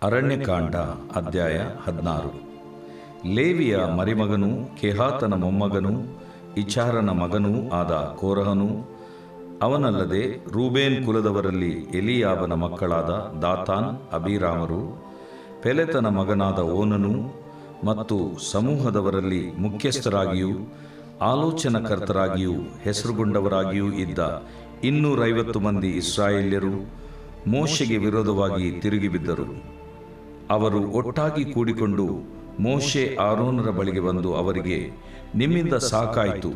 ಅರಣ್ಯಕಾಂಡ ಅಧ್ಯಾಯ 16. ಲೇವಿಯ ಮರಿಮಗನೂ ಕೆಹಾತನ ಮೊಮ್ಮಗನೂ ಇಚಾರನ ಮಗನೂ ಆದ ಕೋರಹನು, ಅವನಲ್ಲದೆ ರೂಬೇನ್ ಕುಲದವರಲ್ಲಿ ಎಲಿಯಾಬನ ಮಕ್ಕಳಾದ ದಾತಾನ್, ಅಬೀರಾಮರು, ಪೆಲೆತನ ಮಗನಾದ ಓನನು ಮತ್ತು ಸಮೂಹದವರಲ್ಲಿ ಮುಖ್ಯಸ್ಥರಾಗಿಯೂ ಆಲೋಚನಕರ್ತರಾಗಿಯೂ ಹೆಸರುಗೊಂಡವರಾಗಿಯೂ ಇದ್ದ 250 ಮಂದಿ ಇಸ್ರಾಯೇಲ್ಯರು ಮೋಶೆಗೆ ವಿರೋಧವಾಗಿ ತಿರುಗಿಬಿದ್ದರು. ಅವರು ಒಟ್ಟಾಗಿ ಕೂಡಿಕೊಂಡು ಮೋಶೆ ಆರೋನರ ಬಳಿಗೆ ಬಂದು ಅವರಿಗೆ, ನಿಮ್ಮಿಂದ ಸಾಕಾಯಿತು,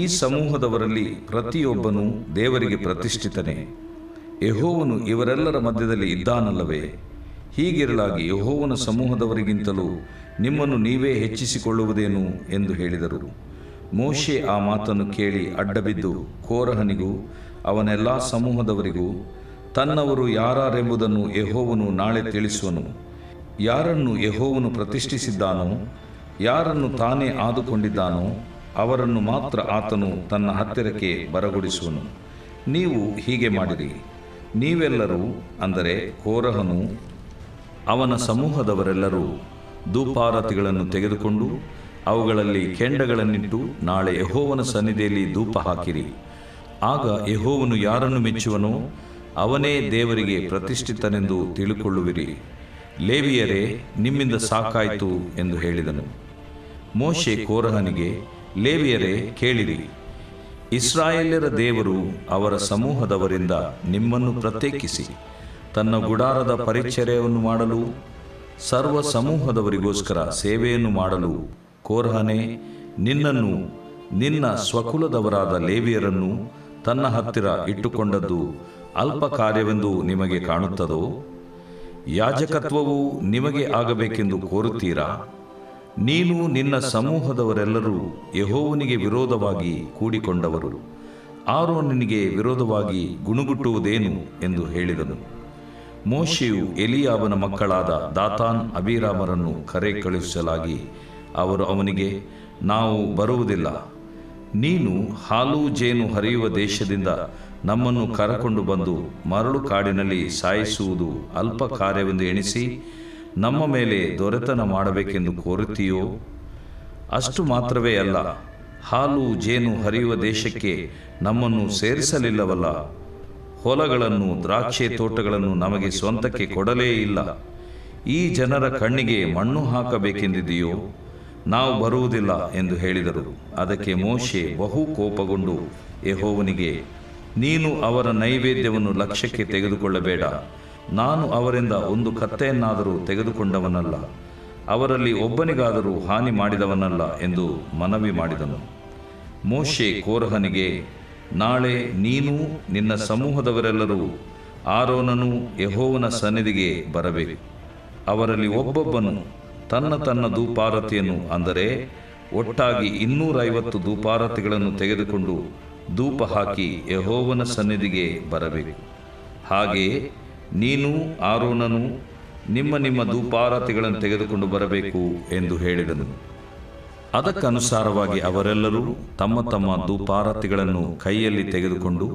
ಈ ಸಮೂಹದವರಲ್ಲಿ ಪ್ರತಿಯೊಬ್ಬನೂ ದೇವರಿಗೆ ಪ್ರತಿಷ್ಠಿತನೇ, ಯೆಹೋವನು ಇವರೆಲ್ಲರ ಮಧ್ಯದಲ್ಲಿ ಇದ್ದಾನಲ್ಲವೇ? ಹೀಗಿರಲಾಗಿ ಯೆಹೋವನ ಸಮೂಹದವರಿಗಿಂತಲೂ ನಿಮ್ಮನ್ನು ನೀವೇ ಹೆಚ್ಚಿಸಿಕೊಳ್ಳುವುದೇನು ಎಂದು ಹೇಳಿದರು. ಮೋಶೆ ಆ ಮಾತನ್ನು ಕೇಳಿ ಅಡ್ಡಬಿದ್ದು ಕೋರಹನಿಗೂ ಅವನೆಲ್ಲ ಸಮೂಹದವರಿಗೂ, ತನ್ನವರು ಯಾರೆಂಬುದನ್ನು ಯೆಹೋವನು ನಾಳೆ ತಿಳಿಸುವನು. ಯಾರನ್ನು ಯೆಹೋವನು ಪ್ರತಿಷ್ಠಿಸಿದ್ದಾನೋ, ಯಾರನ್ನು ತಾನೇ ಆದುಕೊಂಡಿದ್ದಾನೋ ಅವರನ್ನು ಮಾತ್ರ ಆತನು ತನ್ನ ಹತ್ತಿರಕ್ಕೆ ಬರಗೊಡಿಸುವನು. ನೀವು ಹೀಗೆ ಮಾಡಿರಿ. ನೀವೆಲ್ಲರೂ, ಅಂದರೆ ಕೋರಹನು ಅವನ ಸಮೂಹದವರೆಲ್ಲರೂ, ಧೂಪಾರತಿಗಳನ್ನು ತೆಗೆದುಕೊಂಡು ಅವುಗಳಲ್ಲಿ ಕೆಂಡಗಳನ್ನಿಟ್ಟು ನಾಳೆ ಯೆಹೋವನ ಸನ್ನಿಧಿಯಲ್ಲಿ ಧೂಪ ಹಾಕಿರಿ. ಆಗ ಯೆಹೋವನು ಯಾರನ್ನು ಮೆಚ್ಚುವನೋ ಅವನೇ ದೇವರಿಗೆ ಪ್ರತಿಷ್ಠಿತನೆಂದು ತಿಳುಕೊಳ್ಳುವಿರಿ. ಲೇವಿಯರೇ, ನಿಮ್ಮಿಂದ ಸಾಕಾಯಿತು ಎಂದು ಹೇಳಿದನು. ಮೋಶೆ ಕೋರಹನಿಗೆ, ಲೇವಿಯರೇ ಕೇಳಿರಿ, ಇಸ್ರಾಯೇಲ್ಯರ ದೇವರು ಅವರ ಸಮೂಹದವರಿಂದ ನಿಮ್ಮನ್ನು ಪ್ರತ್ಯೇಕಿಸಿ ತನ್ನ ಗುಡಾರದ ಪರಿಚರ್ಯವನ್ನು ಮಾಡಲು, ಸರ್ವ ಸಮೂಹದವರಿಗೋಸ್ಕರ ಸೇವೆಯನ್ನು ಮಾಡಲು ಕೋರಹನೇ ನಿನ್ನನ್ನು ನಿನ್ನ ಸ್ವಕುಲದವರಾದ ಲೇವಿಯರನ್ನು ತನ್ನ ಹತ್ತಿರ ಇಟ್ಟುಕೊಂಡದ್ದು ಅಲ್ಪ ಕಾರ್ಯವೆಂದು ನಿಮಗೆ ಕಾಣುತ್ತದೋ? ಯಾಜಕತ್ವವು ನಿಮಗೆ ಆಗಬೇಕೆಂದು ಕೋರುತ್ತೀರಾ? ನೀನು ನಿನ್ನ ಸಮೂಹದವರೆಲ್ಲರೂ ಯೆಹೋವನಿಗೆ ವಿರೋಧವಾಗಿ ಕೂಡಿಕೊಂಡವರು, ಆರೋನನಿಗೆ ವಿರೋಧವಾಗಿ ಗುಣುಗುಟ್ಟುವುದೇನು ಎಂದು ಹೇಳಿದನು. ಮೋಶೆಯು ಎಲಿಯಾಬನ ಮಕ್ಕಳಾದ ದಾತಾನ್, ಅಬೀರಾಮರನ್ನು ಕರೆ ಕಳುಹಿಸಲಾಗಿ ಅವರು ಅವನಿಗೆ, ನಾವು ಬರುವುದಿಲ್ಲ. ನೀನು ಹಾಲು ಜೇನು ಹರಿಯುವ ದೇಶದಿಂದ ನಮ್ಮನ್ನು ಕರಕೊಂಡು ಬಂದು ಮರಳು ಕಾಡಿನಲ್ಲಿ ಸಾಯಿಸುವುದು ಅಲ್ಪ ಕಾರ್ಯವೆಂದು ಎಣಿಸಿ ನಮ್ಮ ಮೇಲೆ ದೊರೆತನ ಮಾಡಬೇಕೆಂದು ಕೋರುತ್ತೀಯೋ? ಅಷ್ಟು ಮಾತ್ರವೇ ಅಲ್ಲ, ಹಾಲು ಜೇನು ಹರಿಯುವ ದೇಶಕ್ಕೆ ನಮ್ಮನ್ನು ಸೇರಿಸಲಿಲ್ಲವಲ್ಲ. ಹೊಲಗಳನ್ನು, ದ್ರಾಕ್ಷೆ ತೋಟಗಳನ್ನು ನಮಗೆ ಸ್ವಂತಕ್ಕೆ ಕೊಡಲೇ ಇಲ್ಲ. ಈ ಜನರ ಕಣ್ಣಿಗೆ ಮಣ್ಣು ಹಾಕಬೇಕೆಂದಿದೆಯೋ? ನಾವು ಬರುವುದಿಲ್ಲ ಎಂದು ಹೇಳಿದರು. ಅದಕ್ಕೆ ಮೋಶೆ ಬಹು ಕೋಪಗೊಂಡು ಯೆಹೋವನಿಗೆ, ನೀನು ಅವರ ನೈವೇದ್ಯವನ್ನು ಲಕ್ಷ್ಯಕ್ಕೆ ತೆಗೆದುಕೊಳ್ಳಬೇಡ. ನಾನು ಅವರಿಂದ ಒಂದು ಕತ್ತೆಯನ್ನಾದರೂ ತೆಗೆದುಕೊಂಡವನಲ್ಲ, ಅವರಲ್ಲಿ ಒಬ್ಬನಿಗಾದರೂ ಹಾನಿ ಮಾಡಿದವನಲ್ಲ ಎಂದು ಮನವಿ ಮಾಡಿದನು. ಮೋಶೆ ಕೋರಹನಿಗೆ, ನಾಳೆ ನೀನು ನಿನ್ನ ಸಮೂಹದವರೆಲ್ಲರೂ ಆರೋನನು ಯೆಹೋವನ ಸನ್ನಿಧಿಗೆ ಬರಬೇಕು. ಅವರಲ್ಲಿ ಒಬ್ಬೊಬ್ಬನು ತನ್ನ ತನ್ನ ಧೂಪಾರತಿಯನ್ನು, ಅಂದರೆ ಒಟ್ಟಾಗಿ 250 ಧೂಪಾರತಿಗಳನ್ನು ತೆಗೆದುಕೊಂಡು ಧೂಪ ಹಾಕಿ ಯೆಹೋವನ ಸನ್ನಿಧಿಗೆ ಬರಬೇಕು. ಹಾಗೆಯೇ ನೀನು ಆರೋನನು ನಿಮ್ಮ ನಿಮ್ಮ ಧೂಪಾರತಿಗಳನ್ನು ತೆಗೆದುಕೊಂಡು ಬರಬೇಕು ಎಂದು ಹೇಳಿದನು. ಅದಕ್ಕನುಸಾರವಾಗಿ ಅವರೆಲ್ಲರೂ ತಮ್ಮ ತಮ್ಮ ಧೂಪಾರತಿಗಳನ್ನು ಕೈಯಲ್ಲಿ ತೆಗೆದುಕೊಂಡು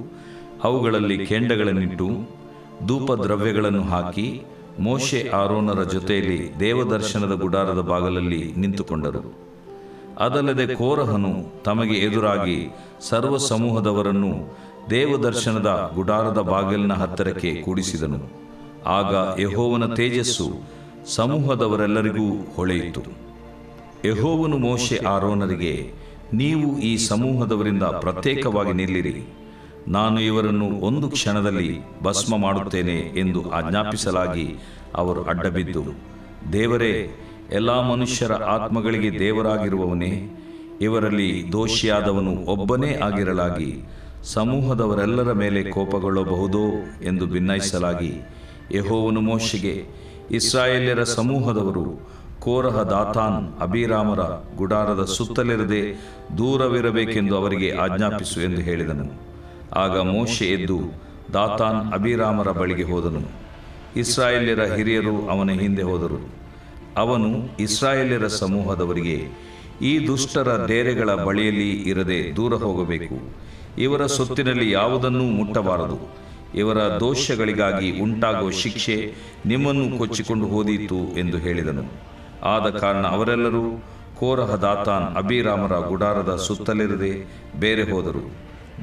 ಅವುಗಳಲ್ಲಿ ಕೆಂಡಗಳನ್ನಿಟ್ಟು ಧೂಪ ದ್ರವ್ಯಗಳನ್ನು ಹಾಕಿ ಮೋಶೆ ಆರೋನರ ಜೊತೆಯಲ್ಲಿ ದೇವದರ್ಶನದ ಗುಡಾರದ ಬಾಗಲಲ್ಲಿ ನಿಂತುಕೊಂಡರು. ಅದಲ್ಲದೆ ಕೋರಹನು ತಮಗೆ ಎದುರಾಗಿ ಸರ್ವ ಸಮೂಹದವರನ್ನು ದೇವದರ್ಶನದ ಗುಡಾರದ ಬಾಗಿಲಿನ ಹತ್ತಿರಕ್ಕೆ ಕೂಡಿಸಿದನು. ಆಗ ಯೆಹೋವನ ತೇಜಸ್ಸು ಸಮೂಹದವರೆಲ್ಲರಿಗೂ ಹೊಳೆಯಿತು. ಯೆಹೋವನು ಮೋಶೆ ಆರೋನರಿಗೆ, ನೀವು ಈ ಸಮೂಹದವರಿಂದ ಪ್ರತ್ಯೇಕವಾಗಿ ನಿಲ್ಲಿರಿ, ನಾನು ಇವರನ್ನು ಒಂದು ಕ್ಷಣದಲ್ಲಿ ಭಸ್ಮ ಮಾಡುತ್ತೇನೆ ಎಂದು ಆಜ್ಞಾಪಿಸಲಾಗಿ ಅವರು ಅಡ್ಡಬಿದ್ದು, ದೇವರೇ, ಎಲ್ಲ ಮನುಷ್ಯರ ಆತ್ಮಗಳಿಗೆ ದೇವರಾಗಿರುವವನೇ, ಇವರಲ್ಲಿ ದೋಷಿಯಾದವನು ಒಬ್ಬನೇ ಆಗಿರಲಾಗಿ ಸಮೂಹದವರೆಲ್ಲರ ಮೇಲೆ ಕೋಪಗೊಳ್ಳಬಹುದೋ ಎಂದು ಭಿನ್ನಯಿಸಲಾಗಿ ಯೆಹೋವನು ಮೋಶೆಗೆ, ಇಸ್ರಾಯೇಲ್ಯರ ಸಮೂಹದವರು ಕೋರಹ, ದಾತಾನ್, ಅಬೀರಾಮರ ಗುಡಾರದ ಸುತ್ತಲಿರದೆ ದೂರವಿರಬೇಕೆಂದು ಅವರಿಗೆ ಆಜ್ಞಾಪಿಸು ಎಂದು ಹೇಳಿದನು. ಆಗ ಮೋಶೆ ಎದ್ದು ದಾತಾನ್, ಅಬೀರಾಮರ ಬಳಿಗೆ ಹೋದನು. ಇಸ್ರಾಯೇಲ್ಯರ ಹಿರಿಯರು ಅವನ ಹಿಂದೆ ಹೋದರು. ಅವನು ಇಸ್ರಾಯೇಲ್ಯರ ಸಮೂಹದವರಿಗೆ, ಈ ದುಷ್ಟರ ಡೇರೆಗಳ ಬಳಿಯಲ್ಲಿ ಇರದೆ ದೂರ ಹೋಗಬೇಕು. ಇವರ ಸೊತ್ತಿನಲ್ಲಿ ಯಾವುದನ್ನೂ ಮುಟ್ಟಬಾರದು. ಇವರ ದೋಷಗಳಿಗಾಗಿ ಉಂಟಾಗುವ ಶಿಕ್ಷೆ ನಿಮ್ಮನ್ನು ಕೊಚ್ಚಿಕೊಂಡು ಹೋದೀತು ಎಂದು ಹೇಳಿದನು. ಆದ ಕಾರಣ ಅವರೆಲ್ಲರೂ ಕೋರಹ, ದಾತಾನ್, ಅಬೀರಾಮರ ಗುಡಾರದ ಸುತ್ತಲಿರದೆ ಬೇರೆ ಹೋದರು.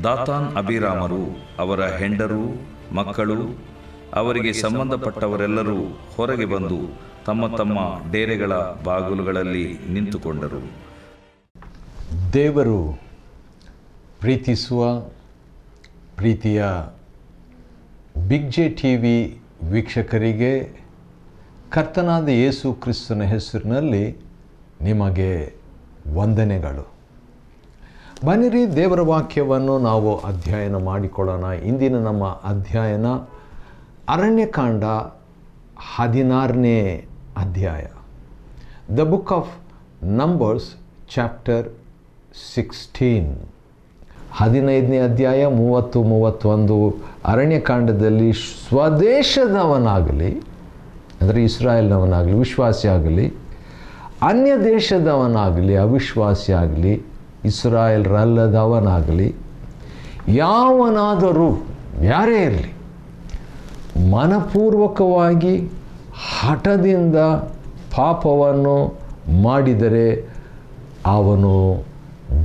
ದಾತಾನ್, ಅಬೀರಾಮರು, ಅವರ ಹೆಂಡರು, ಮಕ್ಕಳು, ಅವರಿಗೆ ಸಂಬಂಧಪಟ್ಟವರೆಲ್ಲರೂ ಹೊರಗೆ ಬಂದು ತಮ್ಮ ತಮ್ಮ ಡೇರೆಗಳ ಬಾಗಿಲುಗಳಲ್ಲಿ ನಿಂತುಕೊಂಡರು. ದೇವರು ಪ್ರೀತಿಸುವ ಪ್ರೀತಿಯ ಬಿಗ್ ಜೆ ಟಿ ವಿ ವೀಕ್ಷಕರಿಗೆ ಕರ್ತನಾದ ಯೇಸು ಕ್ರಿಸ್ತನ ಹೆಸರಿನಲ್ಲಿ ನಿಮಗೆ ವಂದನೆಗಳು. ಬನ್ನಿರಿ, ದೇವರ ವಾಕ್ಯವನ್ನು ನಾವು ಅಧ್ಯಯನ ಮಾಡಿಕೊಳ್ಳೋಣ. ಇಂದಿನ ನಮ್ಮ ಅಧ್ಯಯನ ಅರಣ್ಯಕಾಂಡ 16ನೇ ಅಧ್ಯಾಯ. The book of numbers chapter 16. 15ನೇ ಅಧ್ಯಾಯ 30-31. ಅರಣ್ಯಕಾಂಡದಲ್ಲಿ ಸ್ವದೇಶದವನಾಗಲಿ, ಅಂದರೆ ಇಸ್ರಾಯೇಲ್ನವನಾಗಲಿ, ವಿಶ್ವಾಸಿ ಆಗಲಿ, ಅನ್ಯ ದೇಶದವನಾಗಲಿ, ಅವಿಶ್ವಾಸಿ ಆಗಲಿ, ಇಸ್ರಾಯೇಲ್ರಲ್ಲದವನಾಗಲಿ, ಯಾವನಾದರೂ ಯಾರೇ ಇರಲಿ, ಮನಪೂರ್ವಕವಾಗಿ ಹಠದಿಂದ ಪಾಪವನ್ನು ಮಾಡಿದರೆ ಅವನು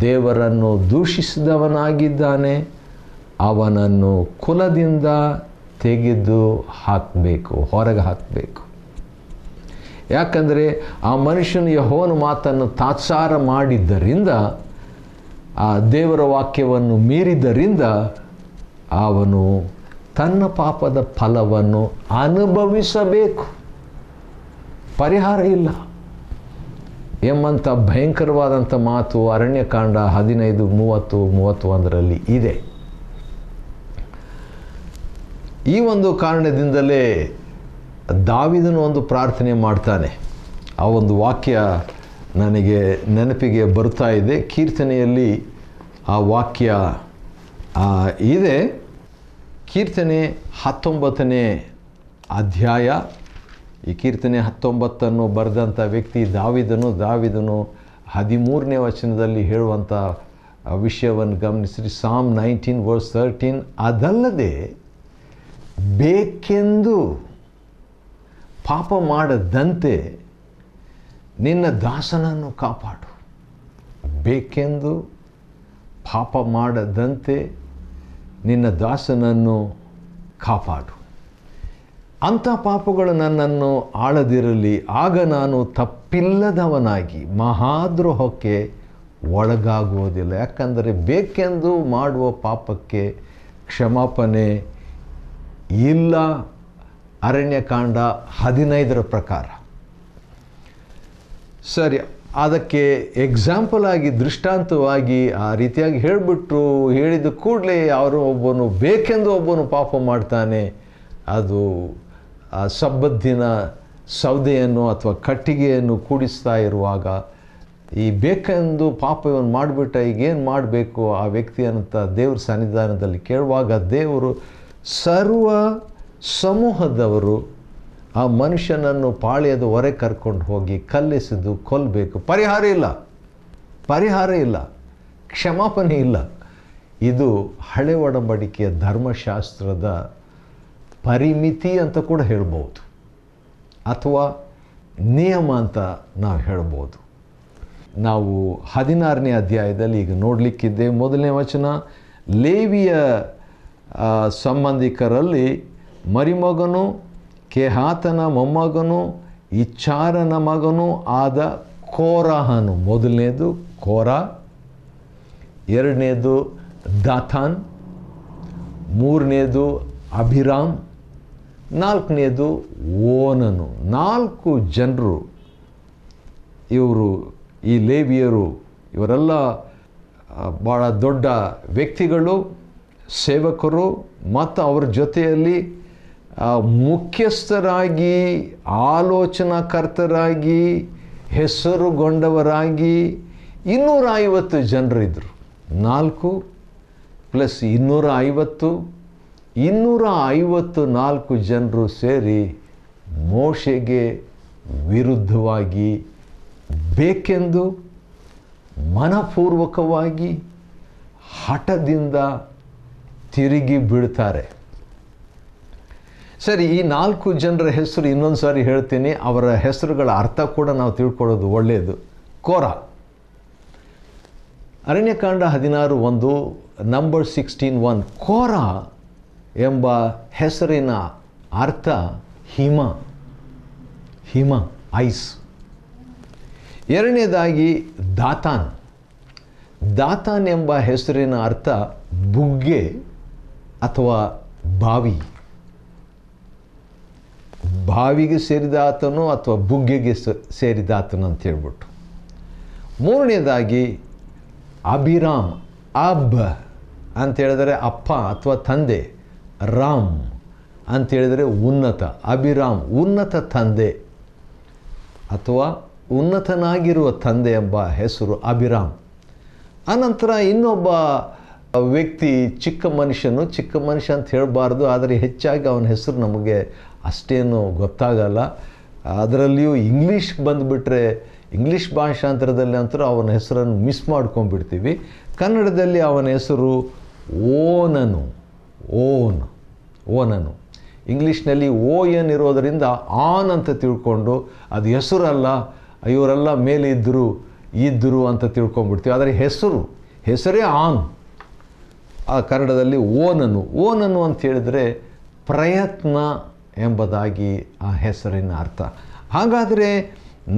ದೇವರನ್ನು ದೂಷಿಸಿದವನಾಗಿದ್ದಾನೆ. ಅವನನ್ನು ಕುಲದಿಂದ ತೆಗೆದು ಹಾಕಬೇಕು, ಹೊರಗೆ ಹಾಕಬೇಕು. ಯಾಕಂದರೆ ಆ ಮನುಷ್ಯನು ಯೆಹೋವನ ಮಾತನ್ನು ತಾತ್ಸಾರ ಮಾಡಿದ್ದರಿಂದ, ಆ ದೇವರ ವಾಕ್ಯವನ್ನು ಮೀರಿದ್ದರಿಂದ ಅವನು ತನ್ನ ಪಾಪದ ಫಲವನ್ನು ಅನುಭವಿಸಬೇಕು. ಪರಿಹಾರ ಇಲ್ಲ ಎಂಬಂಥ ಭಯಂಕರವಾದಂಥ ಮಾತು ಅರಣ್ಯಕಾಂಡ 15:30-31 ಇದೆ. ಈ ಒಂದು ಕಾರಣದಿಂದಲೇ ದಾವೀದನು ಒಂದು ಪ್ರಾರ್ಥನೆ ಮಾಡ್ತಾನೆ. ಆ ಒಂದು ವಾಕ್ಯ ನನಗೆ ನೆನಪಿಗೆ ಬರ್ತಾ ಇದೆ. ಕೀರ್ತನೆಯಲ್ಲಿ ಆ ವಾಕ್ಯ ಇದೆ. ಕೀರ್ತನೆ 19ನೇ ಅಧ್ಯಾಯ. ಈ ಕೀರ್ತನೆ 19 ಬರೆದಂಥ ವ್ಯಕ್ತಿ ದಾವೀದನು. 13ನೇ ವಚನದಲ್ಲಿ ಹೇಳುವಂಥ ವಿಷಯವನ್ನು ಗಮನಿಸಿರಿ. Psalm 19:13. ಅದಲ್ಲದೆ ಬೇಕೆಂದು ಪಾಪ ಮಾಡದಂತೆ ನಿನ್ನ ದಾಸನನ್ನು ಕಾಪಾಡು. ಬೇಕೆಂದು ಪಾಪ ಮಾಡದಂತೆ ನಿನ್ನ ದಾಸನನ್ನು ಕಾಪಾಡು. ಅಂಥ ಪಾಪಗಳು ನನ್ನನ್ನು ಆಳದಿರಲಿ. ಆಗ ನಾನು ತಪ್ಪಿಲ್ಲದವನಾಗಿ ಮಹಾದ್ರೋಹಕ್ಕೆ ಒಳಗಾಗುವುದಿಲ್ಲ. ಯಾಕಂದರೆ ಬೇಕೆಂದು ಮಾಡುವ ಪಾಪಕ್ಕೆ ಕ್ಷಮಾಪಣೆ ಇಲ್ಲ. ಅರಣ್ಯಕಾಂಡ 15 ಪ್ರಕಾರ. ಸರಿ, ಅದಕ್ಕೆ ಎಕ್ಸಾಂಪಲ್ ಆಗಿ, ದೃಷ್ಟಾಂತವಾಗಿ ಆ ರೀತಿಯಾಗಿ ಹೇಳಿದ ಕೂಡಲೇ ಒಬ್ಬನು ಬೇಕೆಂದು ಒಬ್ಬನು ಪಾಪ ಮಾಡ್ತಾನೆ. ಅದು ಆ ಸಬ್ಬತ್ತಿನ ಸೌದೆಯನ್ನು ಅಥವಾ ಕಟ್ಟಿಗೆಯನ್ನು ಕೂಡಿಸ್ತಾ ಇರುವಾಗ ಈ ಬೇಕೆಂದು ಪಾಪ ಇವನು ಮಾಡಿಬಿಟ್ಟ, ಈಗೇನು ಮಾಡಬೇಕು ಆ ವ್ಯಕ್ತಿ ಅಂತ ದೇವ್ರ ಸನ್ನಿಧಾನದಲ್ಲಿ ಕೇಳುವಾಗ ದೇವರು ಸರ್ವ ಸಮೂಹದವರು ಆ ಮನುಷ್ಯನನ್ನು ಪಾಳ್ಯದ ಹೊರೆ ಕರ್ಕೊಂಡು ಹೋಗಿ ಕಲ್ಲೆಸೆದು ಕೊಲ್ಲಬೇಕು. ಪರಿಹಾರ ಇಲ್ಲ, ಕ್ಷಮಾಪಣೆ ಇಲ್ಲ. ಇದು ಹಳೆ ಒಡಂಬಡಿಕೆಯ ಧರ್ಮಶಾಸ್ತ್ರದ ಪರಿಮಿತಿ ಅಂತ ಕೂಡ ಹೇಳ್ಬೋದು, ಅಥವಾ ನಿಯಮ ಅಂತ ನಾವು ಹೇಳ್ಬೋದು. ನಾವು 16ನೇ ಅಧ್ಯಾಯದಲ್ಲಿ ಈಗ ನೋಡಲಿಕ್ಕಿದ್ದೆ. 1ನೇ ವಚನ, ಲೇವಿಯ ಸಂಬಂಧಿಕರಲ್ಲಿ ಮರಿಮಗನು, ಕೆಹಾತನ ಮೊಮ್ಮಗನು, ಇಚ್ಚಾರನ ಮಗನೂ ಆದ ಕೋರಹನು. 1ನೇದು ಕೋರ, 2ನೇದು ದಾತಾನ್, 3ನೇದು ಅಭಿರಾಮ್, 4ನೇದು ಓನನು. 4 ಜನರು ಇವರು, ಈ ಲೇವಿಯರು. ಇವರೆಲ್ಲ ಭಾಳ ದೊಡ್ಡ ವ್ಯಕ್ತಿಗಳು, ಸೇವಕರು, ಮತ್ತು ಅವರ ಜೊತೆಯಲ್ಲಿ ಮುಖ್ಯಸ್ಥರಾಗಿ, ಆಲೋಚನಾಕರ್ತರಾಗಿ, ಹೆಸರುಗೊಂಡವರಾಗಿ 250 ಜನರಿದ್ದರು. 4 + 250, 254 ಜನರು ಸೇರಿ ಮೋಶೆಗೆ ವಿರುದ್ಧವಾಗಿ ಬೇಕೆಂದು ಮನಪೂರ್ವಕವಾಗಿ ಹಠದಿಂದ ತಿರುಗಿ ಬೀಳ್ತಾರೆ. ಸರಿ, ಈ 4 ಜನರ ಹೆಸರು ಇನ್ನೊಂದು ಸಾರಿ ಹೇಳ್ತೀನಿ. ಅವರ ಹೆಸರುಗಳ ಅರ್ಥ ಕೂಡ ನಾವು ತಿಳ್ಕೊಳ್ಳೋದು ಒಳ್ಳೆಯದು. ಕೋರ, ಅರಣ್ಯಕಾಂಡ 16:1, ನಂಬರ್ 16:1. ಕೋರ ಎಂಬ ಹೆಸರಿನ ಅರ್ಥ ಹಿಮ, ಐಸ್. ಎರಡನೇದಾಗಿ ದಾತಾನ್ ಎಂಬ ಹೆಸರಿನ ಅರ್ಥ ಬುಗ್ಗೆ ಅಥವಾ ಬಾವಿಗೆ ಸೇರಿದಾತನು ಅಥವಾ ಬುಗ್ಗೆಗೆ ಸೇರಿದಾತನು ಅಂತ ಹೇಳ್ಬಿಟ್ಟು. ಮೂರನೇದಾಗಿ ಅಭಿರಾಮ್, ಅಂತೇಳಿದರೆ ಅಪ್ಪ ಅಥವಾ ತಂದೆ, ರಾಮ್ ಅಂತೇಳಿದರೆ ಉನ್ನತ. ಅಭಿರಾಮ್ ಉನ್ನತ ತಂದೆ ಅಥವಾ ಉನ್ನತನಾಗಿರುವ ತಂದೆ ಎಂಬ ಹೆಸರು ಅಭಿರಾಮ್. ಅನಂತರ ಇನ್ನೊಬ್ಬ ವ್ಯಕ್ತಿ ಚಿಕ್ಕ ಮನುಷ್ಯ ಅಂತ ಹೇಳಬಾರ್ದು, ಆದರೆ ಹೆಚ್ಚಾಗಿ ಅವನ ಹೆಸರು ನಮಗೆ ಅಷ್ಟೇನು ಗೊತ್ತಾಗಲ್ಲ. ಅದರಲ್ಲಿಯೂ ಇಂಗ್ಲೀಷ್ ಬಂದುಬಿಟ್ರೆ, ಇಂಗ್ಲೀಷ್ ಭಾಷಾಂತರದಲ್ಲಿ ಅಂತೂ ಅವನ ಹೆಸರನ್ನು ಮಿಸ್ ಮಾಡ್ಕೊಂಡ್ಬಿಡ್ತೀವಿ. ಕನ್ನಡದಲ್ಲಿ ಅವನ ಹೆಸರು ಓನನು. ಇಂಗ್ಲೀಷ್ನಲ್ಲಿ ON ಇರೋದರಿಂದ ಆನ್ ಅಂತ ತಿಳ್ಕೊಂಡು ಅದು ಹೆಸರಲ್ಲ, ಇವರೆಲ್ಲ ಮೇಲೆ ಇದ್ದರು ಅಂತ ತಿಳ್ಕೊಂಡ್ಬಿಡ್ತೀವಿ. ಆದರೆ ಹೆಸರೇ ಆನ್. ಆ ಕನ್ನಡದಲ್ಲಿ ಓನನು ಅಂತ ಹೇಳಿದರೆ ಪ್ರಯತ್ನ ಎಂಬುದಾಗಿ ಆ ಹೆಸರಿನ ಅರ್ಥ. ಹಾಗಾದರೆ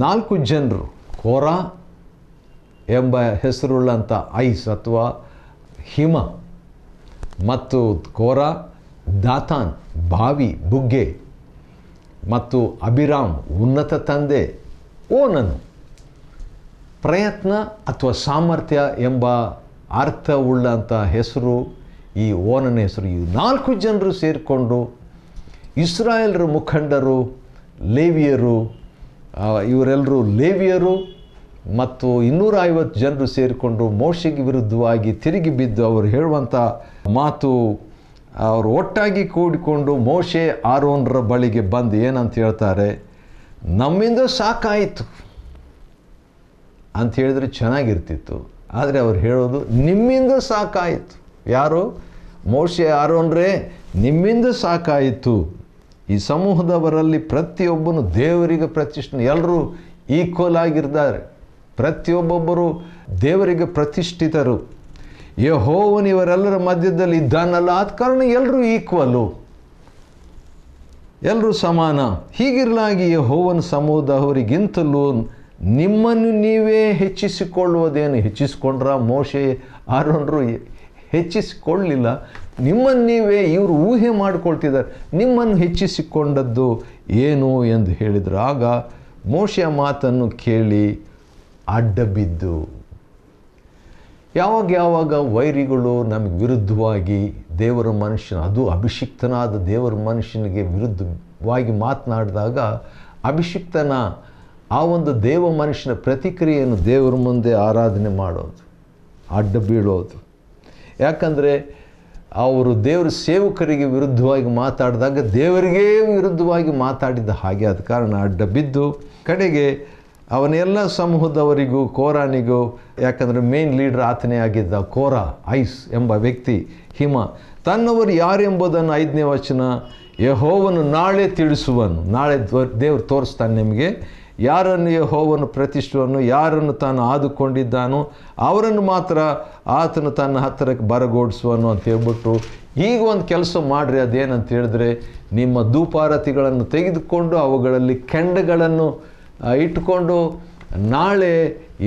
4 ಜನರು, ಕೋರ ಎಂಬ ಹೆಸರುಳ್ಳಂಥ ಐಸ್ ಅಥವಾ ಹಿಮ, ಮತ್ತು ಕೋರ, ದಾತಾನ್ ಬಾವಿ ಬುಗ್ಗೆ, ಮತ್ತು ಅಭಿರಾಮ್ ಉನ್ನತ ತಂದೆ, ಓನನು ಪ್ರಯತ್ನ ಅಥವಾ ಸಾಮರ್ಥ್ಯ ಎಂಬ ಅರ್ಥವುಳ್ಳಂಥ ಹೆಸರು ಈ ಓನನ ಹೆಸರು. ಈ 4 ಜನರು ಸೇರಿಕೊಂಡು ಇಸ್ರಾಯೇಲರ ಮುಖಂಡರು, ಲೇವಿಯರು, ಇವರೆಲ್ಲರೂ ಲೇವಿಯರು ಮತ್ತು 250 ಜನರು ಸೇರಿಕೊಂಡು ಮೋಶೆಗೆ ವಿರುದ್ಧವಾಗಿ ತಿರುಗಿ ಬಿದ್ದು ಅವರು ಹೇಳುವಂಥ ಮಾತು, ಅವರು ಒಟ್ಟಾಗಿ ಕೂಡಿಕೊಂಡು ಮೋಶೆ ಆರೋನರ ಬಳಿಗೆ ಬಂದು ಏನಂತ ಹೇಳ್ತಾರೆ, ನಮ್ಮಿಂದ ಸಾಕಾಯಿತು ಅಂತ ಹೇಳಿದ್ರೆ ಚೆನ್ನಾಗಿರ್ತಿತ್ತು. ಆದರೆ ಅವ್ರು ಹೇಳೋದು ನಿಮ್ಮಿಂದ ಸಾಕಾಯಿತು. ಯಾರು? ಮೋಶೆ ಆರೋನ್ರೇ, ನಿಮ್ಮಿಂದ ಸಾಕಾಯಿತು. ಈ ಸಮೂಹದವರಲ್ಲಿ ಪ್ರತಿಯೊಬ್ಬನು ದೇವರಿಗೆ ಪ್ರತಿಷ್ಠೆ, ಎಲ್ಲರೂ ಈಕ್ವಲ್ ಆಗಿರ್ತಾರೆ. ಪ್ರತಿಯೊಬ್ಬೊಬ್ಬರು ದೇವರಿಗೆ ಪ್ರತಿಷ್ಠಿತರು. ಯೆಹೋವನು ಇವರೆಲ್ಲರ ಮಧ್ಯದಲ್ಲಿ ಇದ್ದಾನಲ್ಲ, ಆದ ಕಾರಣ ಎಲ್ಲರೂ ಈಕ್ವಲು, ಎಲ್ಲರೂ ಸಮಾನ. ಹೀಗಿರಲಾಗಿ ಯೆಹೋವನ ಸಮೂಹದವರಿಗಿಂತಲೂ ನಿಮ್ಮನ್ನು ನೀವೇ ಹೆಚ್ಚಿಸಿಕೊಳ್ಳುವುದೇನು? ಹೆಚ್ಚಿಸಿಕೊಂಡ್ರ ಮೋಶೆ ಆರೋನರು? ಹೆಚ್ಚಿಸಿಕೊಳ್ಳಲಿಲ್ಲ. ನಿಮ್ಮನ್ನು ನೀವೇ ಇವರು ಊಹೆ ಮಾಡಿಕೊಳ್ತಿದ್ದಾರೆ. ನಿಮ್ಮನ್ನು ಹೆಚ್ಚಿಸಿಕೊಂಡದ್ದು ಏನು ಎಂದು ಹೇಳಿದರು. ಆಗ ಮೋಶೆಯ ಮಾತನ್ನು ಕೇಳಿ ಅಡ್ಡ ಬಿದ್ದು, ಯಾವಾಗ ವೈರಿಗಳು ನಮಗೆ ವಿರುದ್ಧವಾಗಿ ದೇವರ ಮನುಷ್ಯನ, ಅದು ಅಭಿಷಿಕ್ತನಾದ ದೇವರ ಮನುಷ್ಯನಿಗೆ ವಿರುದ್ಧವಾಗಿ ಮಾತನಾಡಿದಾಗ ಅಭಿಷಿಕ್ತನ ಆ ಒಂದು ದೇವ ಮನುಷ್ಯನ ಪ್ರತಿಕ್ರಿಯೆಯನ್ನು ದೇವರ ಮುಂದೆ ಆರಾಧನೆ ಮಾಡೋದು, ಅಡ್ಡ ಬೀಳೋದು. ಯಾಕಂದರೆ ಅವರು ದೇವರ ಸೇವಕರಿಗೆ ವಿರುದ್ಧವಾಗಿ ಮಾತಾಡಿದಾಗ ದೇವರಿಗೇ ವಿರುದ್ಧವಾಗಿ ಮಾತಾಡಿದ ಹಾಗೆ. ಆದ ಕಾರಣ ಅಡ್ಡ ಬಿದ್ದು ಕಡೆಗೆ ಅವನೆಲ್ಲ ಸಮೂಹದವರಿಗೂ ಕೋರಾನಿಗೂ, ಯಾಕಂದರೆ ಮೇನ್ ಲೀಡರ್ ಆತನೇ ಆಗಿದ್ದ ಕೋರ, ಐಸ್ ಎಂಬ ವ್ಯಕ್ತಿ, ಹಿಮ, ತನ್ನವರು ಯಾರೆಂಬುದನ್ನು 5ನೇ ವಚನ, ಯೆಹೋವನು ನಾಳೆ ತಿಳಿಸುವನು. ನಾಳೆ ದೇವರು ತೋರಿಸ್ತಾನೆ ನಿಮಗೆ ಯಾರನ್ನು ಯೆಹೋವನು ಪ್ರತಿಷ್ಠೆಯನ್ನು, ಯಾರನ್ನು ತಾನು ಆದುಕೊಂಡಿದ್ದಾನೋ ಅವರನ್ನು ಮಾತ್ರ ಆತನು ತನ್ನ ಹತ್ತಿರಕ್ಕೆ ಬರಗೋಡಿಸುವನು ಅಂತ ಹೇಳ್ಬಿಟ್ಟು, ಈಗ ಒಂದು ಕೆಲಸ ಮಾಡಿರಿ. ಅದೇನಂತ ಹೇಳಿದ್ರೆ, ನಿಮ್ಮ ಧೂಪಾರತಿಗಳನ್ನು ತೆಗೆದುಕೊಂಡು ಅವುಗಳಲ್ಲಿ ಕೆಂಡಗಳನ್ನು ಇಟ್ಟುಕೊಂಡು ನಾಳೆ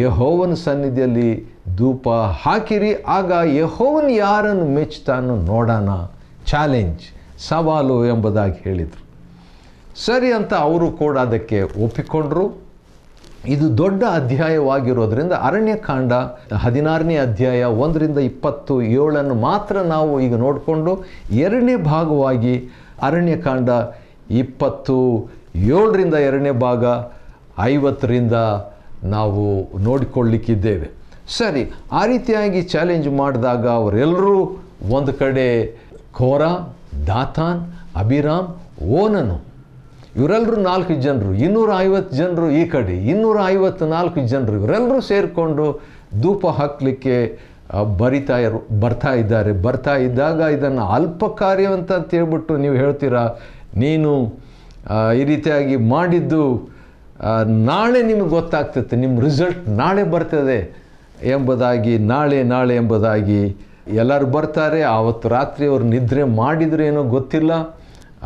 ಯೆಹೋವನ ಸನ್ನಿಧಿಯಲ್ಲಿ ಧೂಪ ಹಾಕಿರಿ. ಆಗ ಯೆಹೋವನು ಯಾರನ್ನು ಮೆಚ್ಚುತ್ತಾನೋ ನೋಡೋಣ. ಚಾಲೆಂಜ್, ಸವಾಲು ಎಂಬುದಾಗಿ ಹೇಳಿದರು. ಸರಿ ಅಂತ ಅವರು ಕೂಡ ಅದಕ್ಕೆ ಒಪ್ಪಿಕೊಂಡ್ರು. ಇದು ದೊಡ್ಡ ಅಧ್ಯಾಯವಾಗಿರೋದ್ರಿಂದ ಅರಣ್ಯಕಾಂಡ 16ನೇ ಅಧ್ಯಾಯ 1-27 ಮಾತ್ರ ನಾವು ಈಗ ನೋಡಿಕೊಂಡು, 2ನೇ ಭಾಗವಾಗಿ ಅರಣ್ಯಕಾಂಡ 27ರಿಂದ 2ನೇ ಭಾಗ 50ರಿಂದ ನಾವು ನೋಡಿಕೊಳ್ಳಿಕ್ಕಿದ್ದೇವೆ. ಸರಿ, ಆ ರೀತಿಯಾಗಿ ಚಾಲೆಂಜ್ ಮಾಡಿದಾಗ ಅವರೆಲ್ಲರೂ ಒಂದು ಕಡೆ ಕೋರ, ದಾತಾನ್, ಅಭಿರಾಮ್, ಓನನು, ಇವರೆಲ್ಲರೂ 4 ಜನರು, 250 ಜನರು ಈ ಕಡೆ, 254 ಜನರು, ಇವರೆಲ್ಲರೂ ಸೇರಿಕೊಂಡು ಧೂಪ ಹಾಕಲಿಕ್ಕೆ ಬರ್ತಾ ಇದ್ದಾಗ ಇದನ್ನು ಅಲ್ಪ ಕಾರ್ಯವಂತ ಅಂತ ಹೇಳ್ಬಿಟ್ಟು ನೀವು ಹೇಳ್ತೀರಾ, ನೀನು ಈ ರೀತಿಯಾಗಿ ಮಾಡಿದ್ದು ನಾಳೆ ನಿಮಗೆ ಗೊತ್ತಾಗ್ತದೆ, ನಿಮ್ಮ ರಿಸಲ್ಟ್ ನಾಳೆ ಬರ್ತದೆ ಎಂಬುದಾಗಿ, ನಾಳೆ ಎಂಬುದಾಗಿ ಎಲ್ಲರೂ ಬರ್ತಾರೆ. ಆವತ್ತು ರಾತ್ರಿ ಅವರು ನಿದ್ರೆ ಮಾಡಿದ್ರು ಏನೋ ಗೊತ್ತಿಲ್ಲ.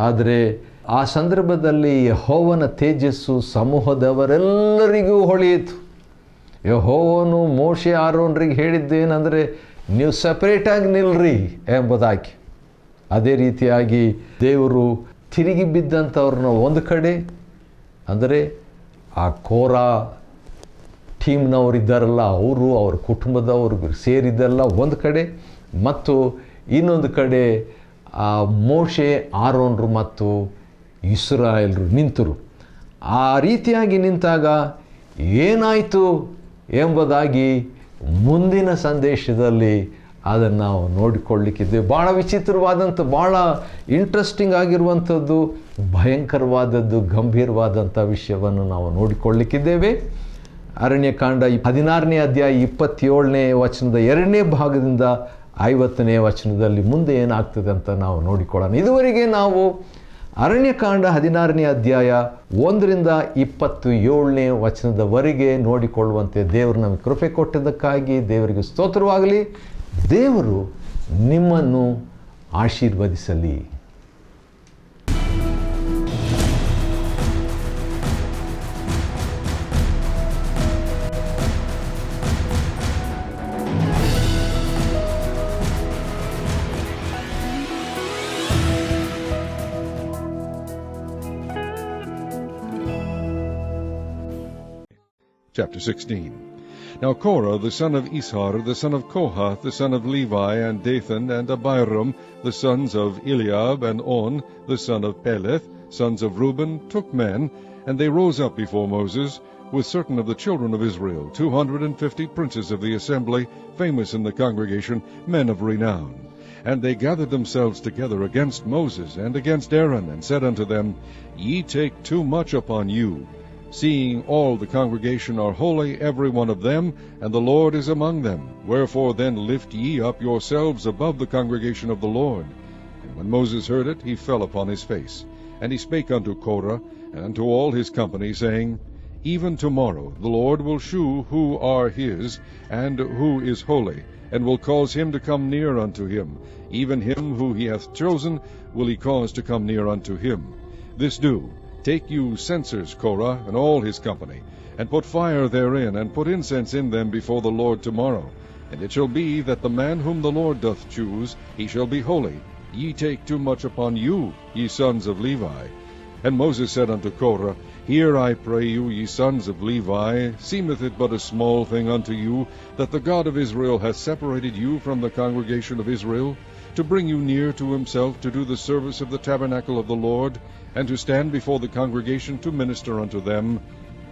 ಆದರೆ ಆ ಸಂದರ್ಭದಲ್ಲಿ ಯೆಹೋವನ ತೇಜಸ್ಸು ಸಮೂಹದವರೆಲ್ಲರಿಗೂ ಹೊಳೆಯಿತು. ಯೆಹೋವನು ಮೋಶೆ ಆರೋನರಿಗೆ ಹೇಳಿದ್ದೇನೆಂದರೆ, ನೀವು ಸಪ್ರೇಟಾಗಿ ನಿಲ್ರಿ ಎಂಬುದಾಗಿ. ಅದೇ ರೀತಿಯಾಗಿ ದೇವರು ತಿರುಗಿ ಬಿದ್ದಂಥವ್ರನ್ನ ಒಂದು ಕಡೆ, ಅಂದರೆ ಆ ಕೋರಾ ಟೀಮ್ನವರಿದ್ದಾರಲ್ಲ ಅವರು, ಅವ್ರ ಕುಟುಂಬದವ್ರಿಗೆ ಸೇರಿದ್ದಲ್ಲ ಒಂದು ಕಡೆ, ಮತ್ತು ಇನ್ನೊಂದು ಕಡೆ ಆ ಮೋಶೆ ಆರೋನರು ಮತ್ತು ಇಸ್ರಾಯೇಲರು ನಿಂತರು. ಆ ರೀತಿಯಾಗಿ ನಿಂತಾಗ ಏನಾಯಿತು ಎಂಬುದಾಗಿ ಮುಂದಿನ ಸಂದೇಶದಲ್ಲಿ ಅದನ್ನು ನಾವು ನೋಡಿಕೊಳ್ಳಲಿಕ್ಕಿದ್ದೇವೆ. ಭಾಳ ವಿಚಿತ್ರವಾದಂಥ, ಭಾಳ ಇಂಟ್ರೆಸ್ಟಿಂಗ್ ಆಗಿರುವಂಥದ್ದು, ಭಯಂಕರವಾದದ್ದು, ಗಂಭೀರವಾದಂಥ ವಿಷಯವನ್ನು ನಾವು ನೋಡಿಕೊಳ್ಳಲಿಕ್ಕಿದ್ದೇವೆ. ಅರಣ್ಯಕಾಂಡ 16ನೇ ಅಧ್ಯಾಯ 27ನೇ ವಚನದ 2ನೇ ಭಾಗದಿಂದ 50ನೇ ವಚನದಲ್ಲಿ ಮುಂದೆ ಏನಾಗ್ತದೆ ಅಂತ ನಾವು ನೋಡಿಕೊಳ್ಳೋಣ. ಇದುವರೆಗೆ ನಾವು ಅರಣ್ಯಕಾಂಡ 16ನೇ ಅಧ್ಯಾಯ 1ರಿಂದ 27ನೇ ವಚನದವರೆಗೆ ನೋಡಿಕೊಳ್ಳುವಂತೆ ದೇವರು ನಮಗೆ ಕೃಪೆ ಕೊಟ್ಟದ್ದಕ್ಕಾಗಿ ದೇವರಿಗೆ ಸ್ತೋತ್ರವಾಗಲಿ. ದೇವರು ನಿಮ್ಮನ್ನು ಆಶೀರ್ವದಿಸಲಿ. Chapter 16. Now Korah, the son of Ishar, the son of Kohath, the son of Levi, and Dathan, and Abiram, the sons of Eliab, and On, the son of Peleth, sons of Reuben, took men, and they rose up before Moses, with certain of the children of Israel, 250 princes of the assembly, famous in the congregation, men of renown. And they gathered themselves together against Moses and against Aaron, and said unto them, Ye take too much upon you, seeing all the congregation are holy, every one of them, and the Lord is among them. Wherefore then lift ye up yourselves above the congregation of the Lord. And when Moses heard it, he fell upon his face. And he spake unto Korah, and unto all his company, saying, Even tomorrow the Lord will shew who are his, and who is holy, and will cause him to come near unto him. Even him who he hath chosen will he cause to come near unto him. This do. Take you censers, Korah, and all his company, and put fire therein, and put incense in them before the Lord tomorrow. And it shall be that the man whom the Lord doth choose, he shall be holy. Ye take too much upon you, ye sons of Levi. And Moses said unto Korah, Hear, I pray you, ye sons of Levi, seemeth it but a small thing unto you, that the God of Israel hath separated you from the congregation of Israel, to bring you near to himself, to do the service of the tabernacle of the Lord, and to stand before the congregation to minister unto them?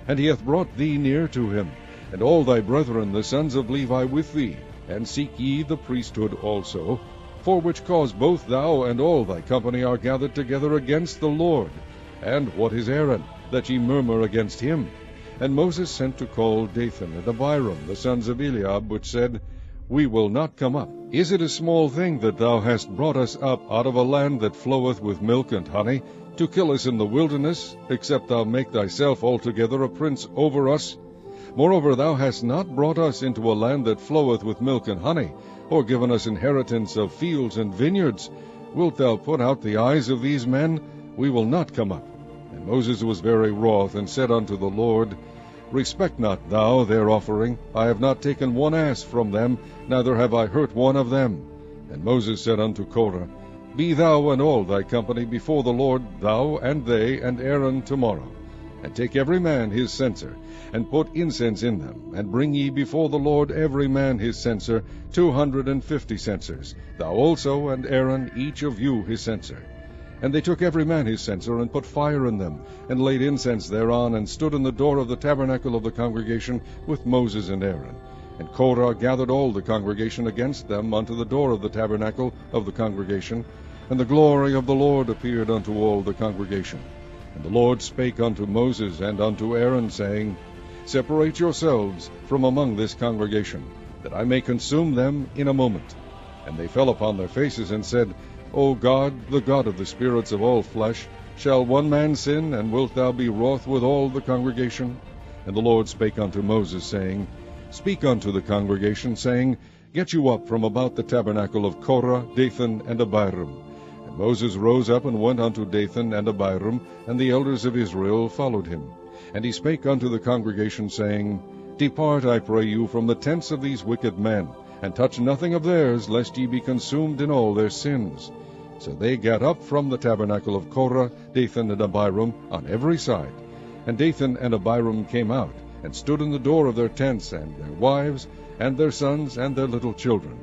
And he hath brought thee near to him, and all thy brethren the sons of Levi with thee, and seek ye the priesthood also, for which cause both thou and all thy company are gathered together against the Lord. And what is Aaron, that ye murmur against him? And Moses sent to call Dathan and Abiram, the sons of Eliab, which said, We will not come up. Is it a small thing that thou hast brought us up out of a land that floweth with milk and honey, to kill us in the wilderness, except thou make thyself altogether a prince over us? Moreover, thou hast not brought us into a land that floweth with milk and honey, or given us inheritance of fields and vineyards. Wilt thou put out the eyes of these men? We will not come up. And Moses was very wroth, and said unto the Lord, Respect not thou their offering. I have not taken one ass from them, neither have I hurt one of them. And Moses said unto Korah, Be thou and all thy company before the Lord, thou and they and Aaron tomorrow. And take every man his censer, and put incense in them, and bring ye before the Lord every man his censer, 250 censers, thou also and Aaron each of you his censer. And they took every man his censer, and put fire in them, and laid incense thereon, and stood in the door of the tabernacle of the congregation with Moses and Aaron. And Korah gathered all the congregation against them unto the door of the tabernacle of the congregation, and the glory of the Lord appeared unto all the congregation. And the Lord spake unto Moses and unto Aaron, saying, Separate yourselves from among this congregation, that I may consume them in a moment. And they fell upon their faces, and said, O God, the God of the spirits of all flesh, Shall one man sin, and wilt thou be wroth with all the congregation? And the Lord spake unto Moses, saying, Speak unto the congregation, saying, Get you up from about the tabernacle of Korah, Dathan, and Abiram. And Moses rose up and went unto Dathan and Abiram, and the elders of Israel followed him. And he spake unto the congregation, saying, Depart, I pray you, from the tents of these wicked men, and touch nothing of theirs, lest ye be consumed in all their sins. So they gat up from the tabernacle of Korah, Dathan, and Abiram on every side. And Dathan and Abiram came out, and stood in the door of their tents, and their wives, and their sons, and their little children.